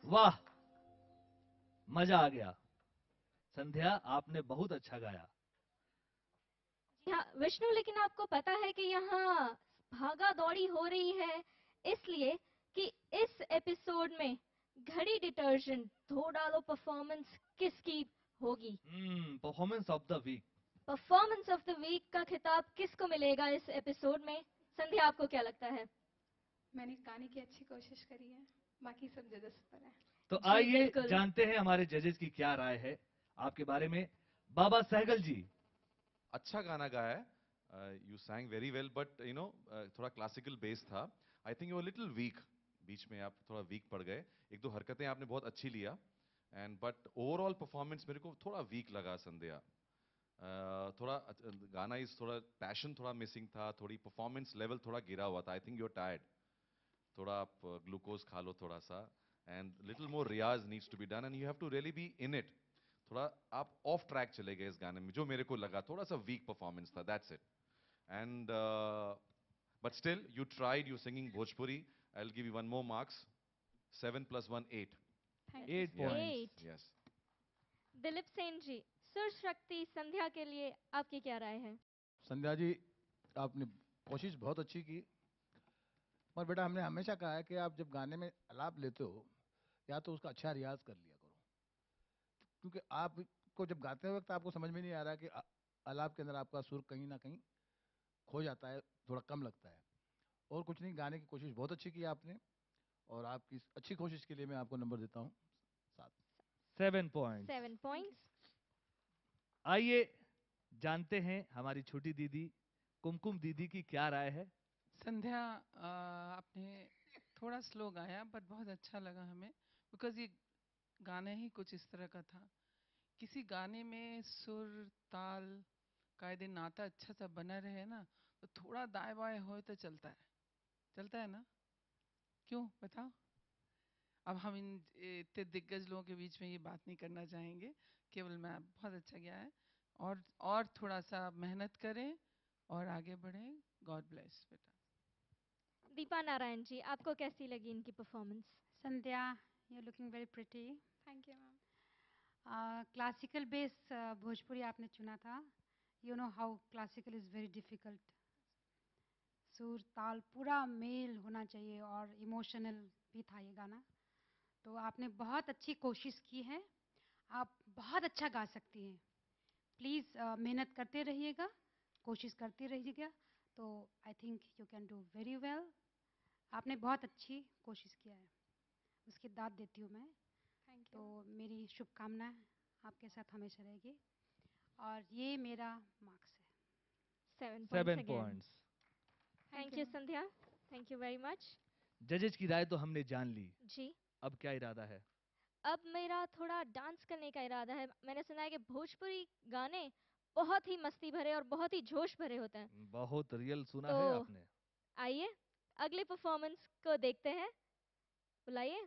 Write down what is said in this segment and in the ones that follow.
वाह, मजा आ गया। संध्या, आपने बहुत अच्छा गाया। जी हाँ विष्णु, लेकिन आपको पता है कि यहाँ भागा दौड़ी हो रही है इसलिए कि इस एपिसोड में घड़ी डिटर्जेंट धो डालो परफॉर्मेंस किसकी होगी। Performance of the week. Performance of the week का खिताब किसको मिलेगा इस एपिसोड में? संध्या, आपको क्या लगता है? मैंने गाने की अच्छी कोशिश करी है, बाकी सब जजेस पर है। तो जी, आइए बिल्कुल। जानते हैं हमारे जजेस की क्या राय है आपके बारे में। बाबा सहगल जी। अच्छा गाना गाया है, you सैंग very well, but you know थोड़ा क्लासिकल बेस था। I think you little week, बीच में आप थोड़ा वीक पड़ गए। एक दो हरकतें आपने बहुत अच्छी लिया, एंड बट ओवरऑल परफॉर्मेंस मेरे को थोड़ा वीक लगा संध्या। थोड़ा गाना इस थोड़ा पैशन थोड़ा मिसिंग था, थोड़ी परफॉर्मेंस लेवल थोड़ा गिरा हुआ था। I think you are tired, थोड़ा आप ग्लूकोज खा लो थोड़ा सा, and little more riyaz needs to be done, and you have to really be in it. थोड़ा आप ऑफ ट्रैक चले गए इस गाने में, जो मेरे को लगा थोड़ा सा वीक परफॉर्मेंस था, that's it. And but still you tried, you singing Bhojpuri. I will give you one more marks, 7 + 1 8। 8 points. Yes. Dilip Sen जी, सुर शक्ति संध्या के लिए आपकी क्या राय है? संध्या जी, आपने कोशिश बहुत अच्छी की, पर बेटा हमने हमेशा कहा है कि आप जब गाने में आलाप लेते हो या तो उसका अच्छा रियाज कर लिया करो, क्योंकि आपको जब गाते वक्त आपको समझ में नहीं आ रहा कि आलाप के अंदर आपका सुर कहीं ना कहीं खो जाता है, थोड़ा कम लगता है। और कुछ नहीं, गाने की कोशिश बहुत अच्छी की आपने, और आपकी इस अच्छी कोशिश के लिए मैं आपको नंबर देता हूँ 7। 7 पॉइंट्स। 7 पॉइंट्स। आइए जानते हैं हमारी छोटी दीदी कुमकुम दीदी की क्या राय है। संध्या, आपने थोड़ा स्लो गाया बट बहुत अच्छा लगा हमें, बिकॉज ये गाना ही कुछ इस तरह का था। किसी गाने में सुर ताल कायदे नाता अच्छा सा बना रहे ना, तो थोड़ा दाएं बाएं हो तो चलता है ना? क्यों बताओ? अब हम इन इतने दिग्गज लोगों के बीच में ये बात नहीं करना चाहेंगे, केवल मैं बहुत अच्छा गया है, और थोड़ा सा मेहनत करें और आगे बढ़ें। गॉड ब्लेस बेटा। दीपा नारायण जी, आपको कैसी लगी इनकी performance? Sandhya, you looking very pretty. Thank you ma'am. Classical base Bhojpuri आपने चुना था। You know how classical is very difficult. सुर ताल पूरा मेल होना चाहिए, और इमोशनल भी था ये गाना। तो आपने बहुत अच्छी कोशिश की है, आप बहुत अच्छा गा सकती हैं। प्लीज़ मेहनत करते रहिएगा, कोशिश करते रहिएगा, तो आई think you can do very well. आपने बहुत अच्छी कोशिश किया है, उसकी दाद देती हूँ मैं। Thank you. तो मेरी शुभकामना आपके साथ हमेशा रहेगी, और ये मेरा मार्क्स है। 7 points. Thank you Sandhya, thank you very मच। जजेस की राय तो हमने जान ली, जी, अब क्या इरादा है? अब मेरा थोड़ा डांस करने का इरादा है। मैंने सुना है कि भोजपुरी गाने बहुत ही मस्ती भरे और बहुत ही जोश भरे होते हैं। बहुत रियल सुना तो है आपने। आइए अगले परफॉर्मेंस को देखते हैं, बुलाइए।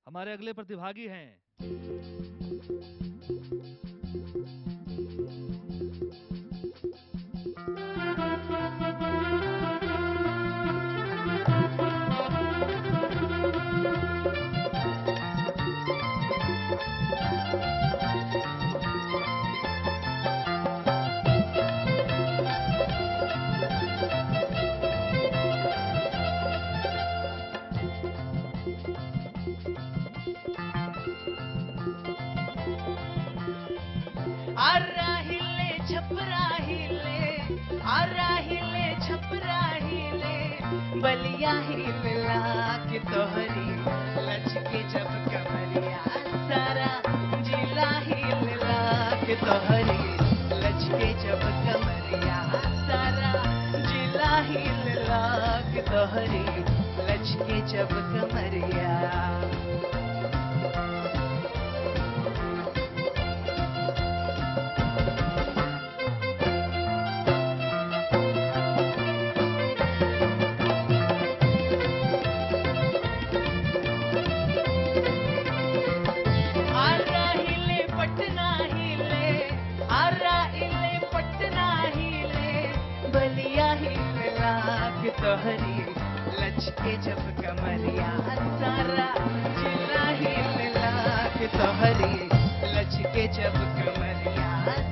हमारे अगले प्रतिभागी हैं बलिया ही मिला के तोहरी लचके जब कमरिया, सारा जिला ही मिला के तोहरी लचके जब कमरिया, सारा जिला ही मिला के तोहरी लचके जब कमरिया। तोहरी लचके जब कमरिया, सारा जिला ही लचके जब कमरिया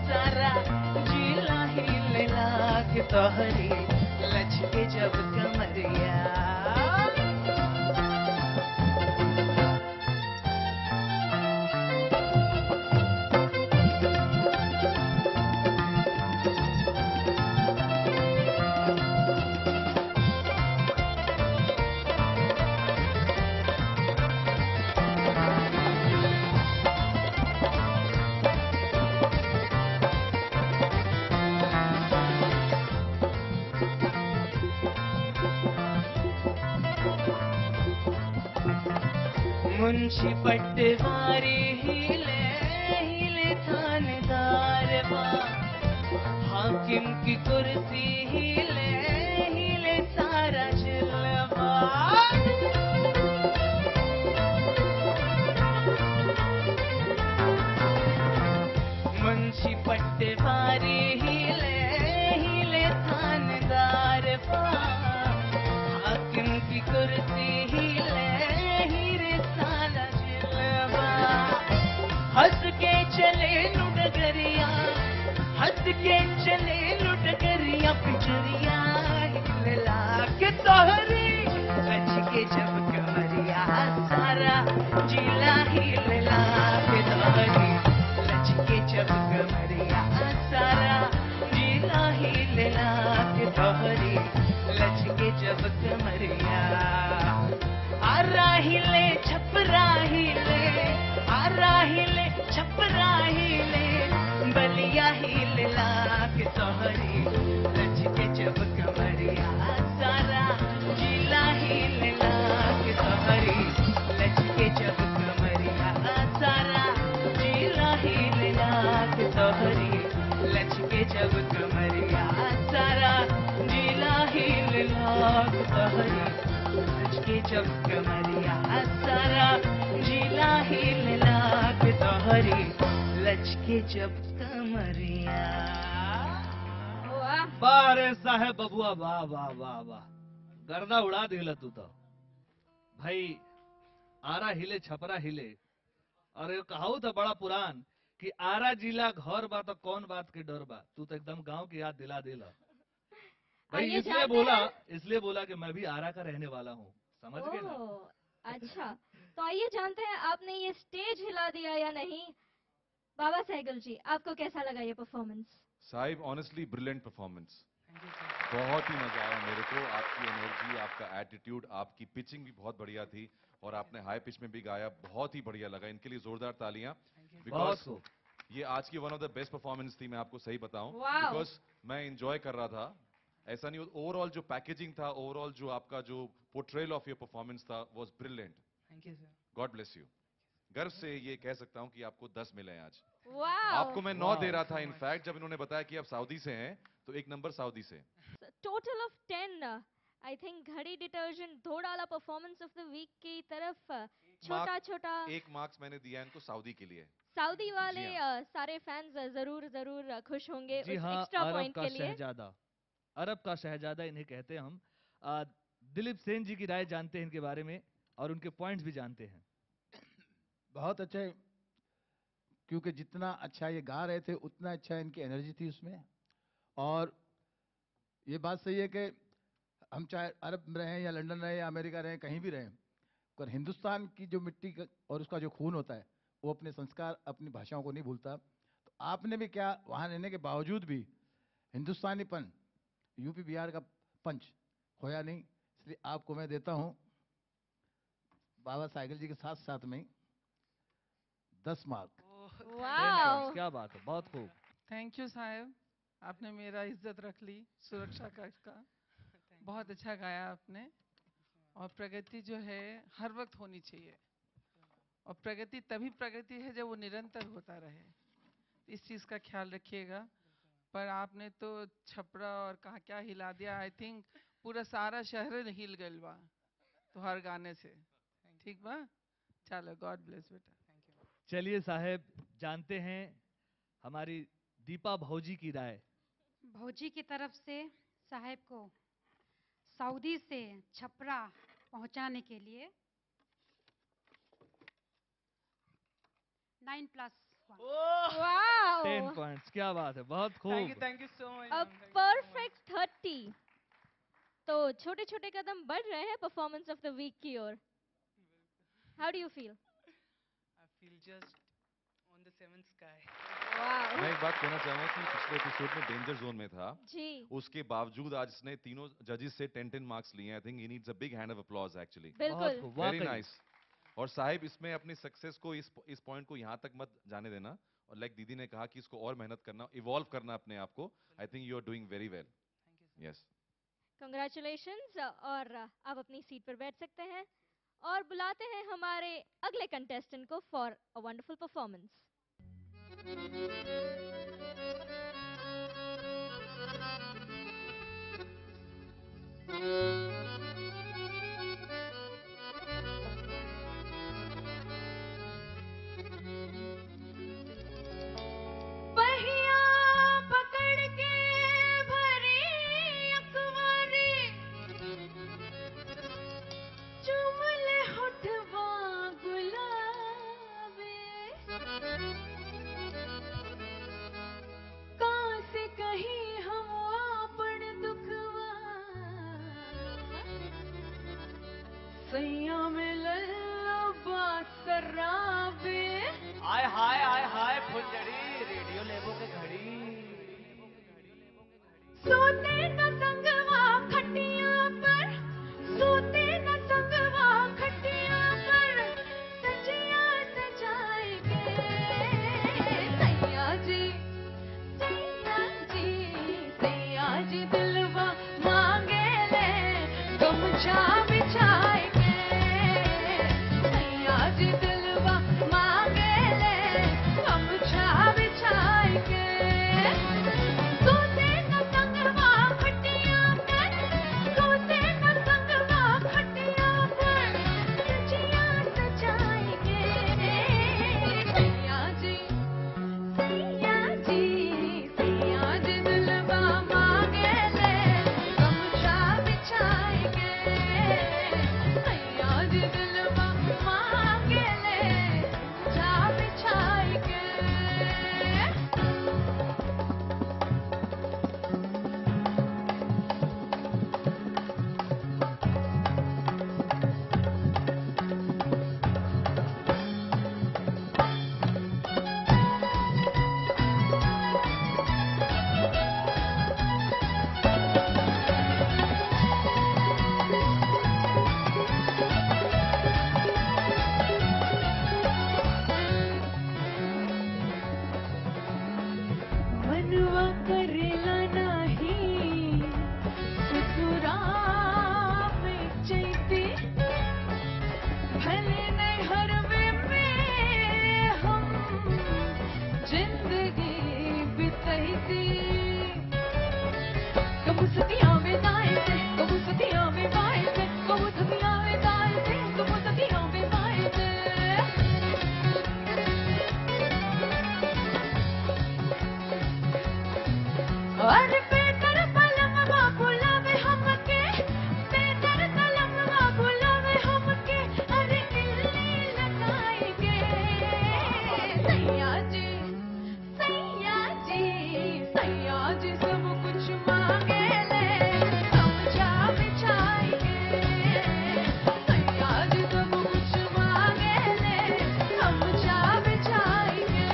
सारा जिला हिलला के तोहरी लचके जब कमरिया मुंशी पटवारी हिले हिले थानेदार बा हाकिम की कुर्सी हिले हिले सारा जिलवा मुंशी पटवारी हिले हिले थानेदार बा हाकिम की कुर्सी हिले हंस के चले लुडगरिया हंस के चले लुडगरिया पिचरिया हिलला के तोहरी लच के जब कमरिया सारा जिला हिलला के तोहरी लच के जब कमरिया सारा जिला हिलला के तोहरी लच के जब कमरिया आरा हिले छपरा हिले आरा हिले छपरा हिले बलिया हिलला के तोहरी लच के जब कमरिया सारा जिला हिलला के तोहरी लच के जब कमरिया सारा जिला हिलला के तोहरी लच के जब कमरिया सारा जिला हिलला के तोहरी लच के जब कमरिया सारा जिला हिलला के तोहरी लचके जब कमरिया वाह वाह रे साहेब बबुआ वाह वाह वाह वाह गर्दा उड़ा दिला तू तो भाई आरा हिले छपरा हिले और ये कहाऊ था बड़ा पुरान कि आरा जिला घर बा तो कौन बात के डर बा तू तो एकदम गांव की याद दिला दिला भाई आइए इसलिए बोला कि मैं भी आरा का रहने वाला हूँ समझ गए ना ओह, अच्छा तो आइए जानते हैं आपने ये स्टेज हिला दिया या नहीं। बाबा सहगल जी आपको कैसा लगा ये परफॉर्मेंस? साहिब ऑनेस्टली ब्रिलियंट परफॉर्मेंस बहुत ही मजा आया मेरे को आपकी एनर्जी आपका एटीट्यूड आपकी पिचिंग भी बहुत बढ़िया थी और आपने हाई पिच में भी गाया बहुत ही बढ़िया लगा इनके लिए जोरदार तालियां बिकॉज ये आज की वन ऑफ द बेस्ट परफॉर्मेंस थी मैं आपको सही बताऊं Wow. बिकॉज मैं एंजॉय कर रहा था ऐसा नहीं ओवरऑल जो पैकेजिंग था ओवरऑल जो आपका जो पोर्ट्रेल ऑफ योर परफॉर्मेंस था वाज brilliant thank you sir God bless you गर्व से ये कह सकता हूं कि आपको 10 मिले हैं आज वाह आपको मैं 9 दे रहा था इनफैक्ट जब इन्होंने बताया कि आप सऊदी से हैं तो एक नंबर सऊदी से total of 10 I think Ghadi detergent धोडाला परफॉर्मेंस ऑफ द वीक की तरफ छोटा छोटा एक मार्क्स मैंने दिया इनको सऊदी के लिए सऊदी वाले जी सारे फैंस जरूर जरूर खुश होंगे जी उस हाँ एक्स्ट्रा अरब पॉइंट का के लिए। शहजादा अरब का शहजादा इन्हें कहते हैं हम दिलीप सेन जी की राय जानते हैं इनके बारे में और उनके पॉइंट्स भी जानते हैं। बहुत अच्छे क्योंकि जितना अच्छा ये गा रहे थे उतना अच्छा इनकी एनर्जी थी उसमें और ये बात सही है कि हम चाहे अरब में रहें या लंदन रहें या अमेरिका रहें कहीं भी रहें पर हिंदुस्तान की जो मिट्टी और उसका जो खून होता है वो अपने संस्कार अपनी भाषाओं को नहीं भूलता। तो आपने भी क्या वहाँ रहने के बावजूद भी हिंदुस्तानीपन यूपी बिहार का पंच खोया नहीं इसलिए आपको मैं देता हूँ बाबा साइकिल जी के साथ साथ में 10 मार्क। वाओ क्या बात है बहुत खूब। थैंक यू साहब आपने मेरा इज्जत रख ली सुरक्षा का इसका बहुत अच्छा गाया आपने और प्रगति जो है हर वक्त होनी चाहिए और प्रगति तभी प्रगति है जब वो निरंतर होता रहे इस चीज़ का ख्याल रखिएगा। पर आपने तो छपरा और कहा क्या हिला दिया आई थिंक पूरा सारा शहर हिल गइल बा तो हर गाने से ठीक बा चलो गॉड ब्लेस बेटा। चलिए साहेब जानते हैं हमारी दीपा भौजी की राय। भौजी की तरफ से साहेब को सऊदी से छपरा पहुंचाने के लिए 9+ points. वाओ 10 पॉइंट्स, क्या बात है, बहुत खूब। थैंक यू सो मच। A perfect 30। तो छोटे छोटे कदम बढ़ रहे हैं परफॉर्मेंस ऑफ द वीक की ओर। How do you feel? I feel just on the seventh sky. Wow मैं एक बात कहना चाहूंगा कि पिछले एपिसोड में डेंजर जोन में था, जी उसके बावजूद आज इसने तीनों जजेस से 10 मार्क्स लिए। I think he needs a big hand of applause actually. बहुत बिल्कुल खूब, वेरी वाकई। नाइस। और साहिब, इसमें अपनी सक्सेस को इस पॉइंट को यहाँ तक मत जाने देना, और लाइक दीदी ने कहा कि इसको और मेहनत करना, इवॉल्व करना अपने आप को। I think you are doing very well. Yes, congratulations. और आप अपनी सीट पर बैठ सकते हैं और बुलाते हैं हमारे अगले कंटेस्टेंट को फॉर अ वंडरफुल परफॉर्मेंस। पहिया पकड़ के भरी अखबारी, चुमल होठवा गुलाबी, कास कहीं हम आपन दुखवा, सैया मिलल बासराबे। आय हाय फुलझड़ी रेडियो लेबो के घड़ी। सोते न संगवा खटिया पर, सोते न संगवा खटिया पर, सजिया सजाए के। सैया जी, सैया जी, सैया जी दिलवा मांगे ले गमछा बिछाए के। सैया जी दिलवा मांगे ले गमछा बिछाए के। सोते न संगवा खटिया पर, सोते न संगवा खटिया पर, सजिया सजाए के। सैया जी, सैया जी, सैया जी दिलवा मांगे ले गमछा बिछाए के। सैया जी दिलवा मांगे ले गमछा बिछाए के। मनवा करेला नाही ससुरा में चैती, भले नैहरवे में हम जिंदगी बितैती। कबू सतिया में दाएं से, कबू सतिया में बाएं से, कबू सतिया में दाएं से, कबू सतिया में बाएं से। और बेदर पलंगवा बुलावे हमके, बेदर पलंगवा बुलावे हमके, अरे इल्ली लगाए के। सैया जी, सैया जी, सैया जी सब कुछ मांगे ले गमछा बिछाए के। सैया जी सब कुछ मांगे ले गमछा बिछाए के।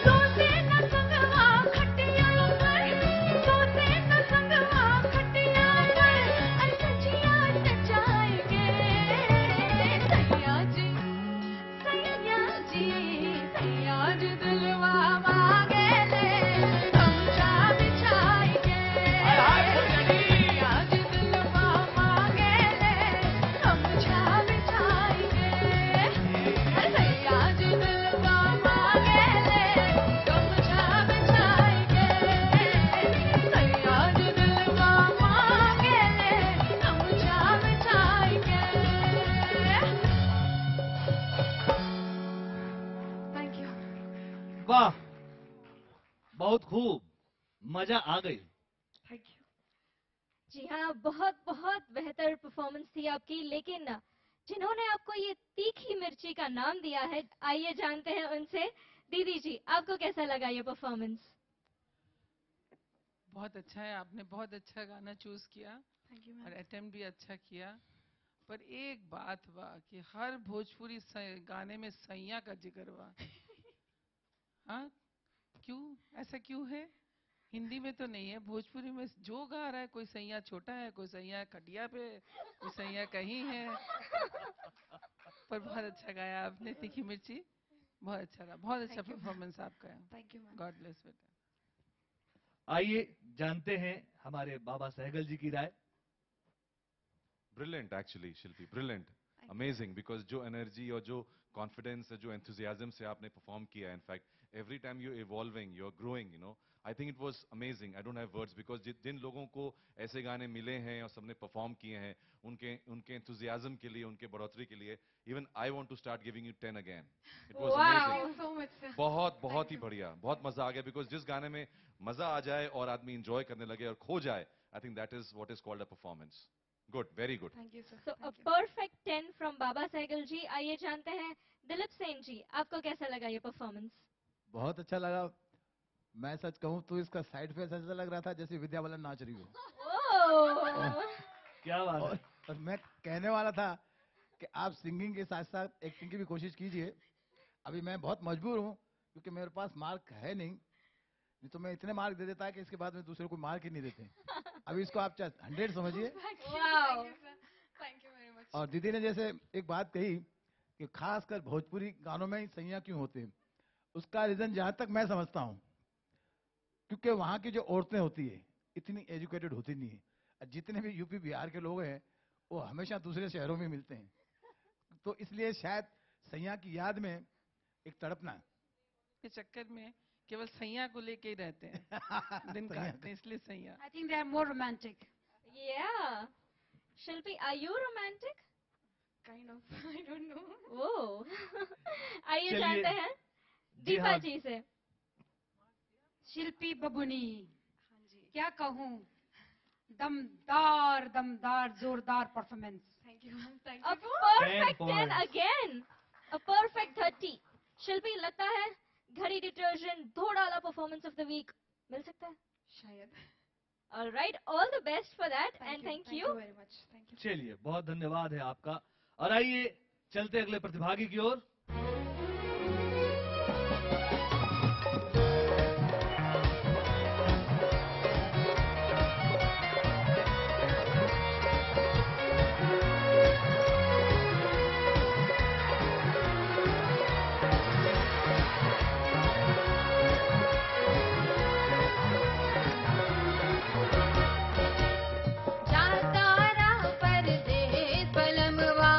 सोते न संगवा खटिया पर, सोते न संगवा खटिया पर, सजिया सजाए के। सैया जी, सैया जी, सैया जी दिलवा मांगे ले गमछा बिछाए के। सैया जी दिलवा मांगे ले गमछा बिछाए के। सैया जी दिलवा मांगे ले गमछा बिछाए के। सैया जी दिलवा मांगे ले गमछा बिछाए के। Thank you. वाह, बहुत खूब, मजा आ गई। Thank you. जी हाँ, बहुत बहुत बेहतर परफॉर्मेंस थी आपकी। लेकिन जिन्होंने आपको ये तीखी मिर्ची का नाम दिया है, आइए जानते हैं उनसे। दीदी जी, आपको कैसा लगा ये परफॉर्मेंस? बहुत अच्छा है, आपने बहुत अच्छा गाना चूज किया थैंक यू और मैम। अटेम्प्ट भी अच्छा किया। पर एक बात बा कि हर भोजपुरी गाने में सैया का जिक्र बा। हाँ, क्यों ऐसा क्यों है? हिंदी में तो नहीं है, भोजपुरी में जो गा रहा है, कोई सैया छोटा है, कोई सैया खटिया पे, कोई सैया कहीं है। पर बहुत अच्छा गाया आपने, तीखी मिर्ची बहुत अच्छा रहा, बहुत अच्छा Thank you, ma'am. परफॉर्मेंस आपका है। Thank you ma'am. God bless बेटा। आइए जानते हैं हमारे बाबा सहगल जी की राय। Brilliant actually Shilpi, brilliant, amazing, because जो एनर्जी और जो कॉन्फिडेंस है, जो एंथुजियाज्म से आपने परफॉर्म किया है, in fact every time you evolving, you are growing, you know, I think it was amazing. I don't have words, because जिन लोगों को ऐसे गाने मिले हैं और सबने परफॉर्म किए हैं, उनके उनके एंथुजियाज्म के लिए, उनके बढ़ोतरी के लिए, even I want to start giving you 10 again. It was thank amazing, you so much sir. बहुत ही बढ़िया, बहुत मजा आ गया। बिकॉज जिस गाने में मजा आ जाए और आदमी इंजॉय करने लगे और खो जाए, I think that is what is called a performance. Good, very good. Thank you sir. So a perfect 10 from बाबा सहगल जी। आइए जानते हैं दिलीप सेन जी, आपको कैसा लगा ये परफॉर्मेंस? बहुत अच्छा लगा। मैं सच कहूँ तो इसका साइड फेस ऐसा लग रहा था जैसे विद्या बालन नाच रही हो। ओह, क्या बात है। और मैं कहने वाला था कि आप सिंगिंग के साथ साथ एक्टिंग की भी कोशिश कीजिए। अभी मैं बहुत मजबूर हूँ क्योंकि मेरे पास मार्क है नहीं तो मैं इतने मार्क दे देता कि इसके बाद में दूसरे को मार्क ही नहीं देते। अभी इसको आप 100 समझिए। वाओ। थैंक यू वेरी मच। और दीदी ने जैसे एक बात कही कि खासकर भोजपुरी गानों में ही सैया क्यों होते हैं, उसका रीजन जहां तक मैं समझता हूं, क्योंकि वहां की जो औरतें होती है इतनी एजुकेटेड होती नहीं है। और जितने भी यूपी बिहार के लोग हैं वो हमेशा दूसरे शहरों में मिलते हैं, तो इसलिए शायद सैया की याद में एक तड़पना है। के चक्कर में केवल सैया को लेके ही रहते हैं, दिन सैया काटते हैं, इसलिए सैया। I think they are more romantic. Yeah. Shilpi, are you romantic? Kind of I don't know. ओह। आइए चलिए। जानते हैं जी दीपा हाँ। जी से। शिल्पी बबुनी, हाँ जी। क्या कहूँ, दमदार दमदार जोरदार performance. Thank you ma'am. Thank A you. perfect 10 points. again. A perfect 30. शिल्पी, लगता है घड़ी डिटर्जेंट धो डाला परफॉर्मेंस ऑफ द वीक मिल सकता है? शायद। All right, all the best for that and thank thank you. You very much. Thank you. चलिए, बहुत धन्यवाद है आपका। और आइए चलते अगले प्रतिभागी की ओर। जाता रहा परदेस बलमवा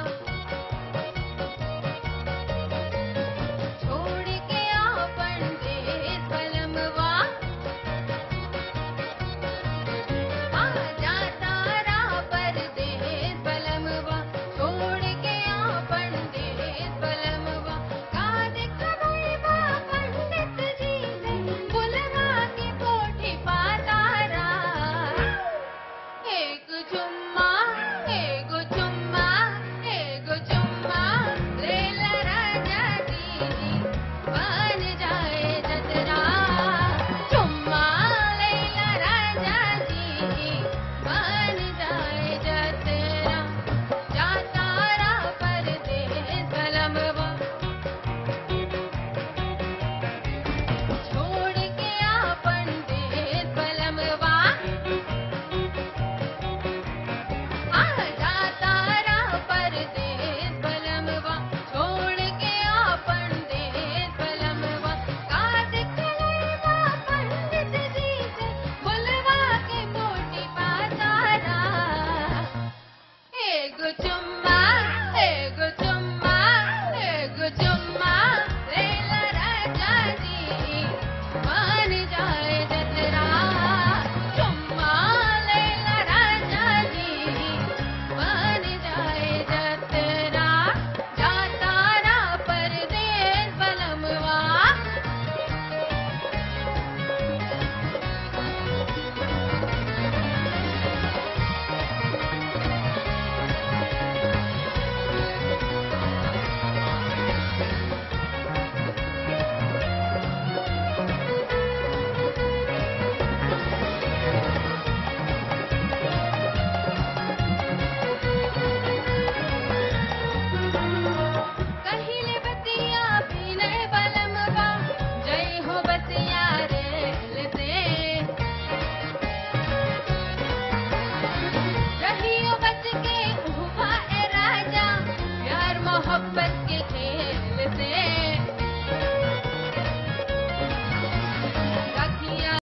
मोहब्बत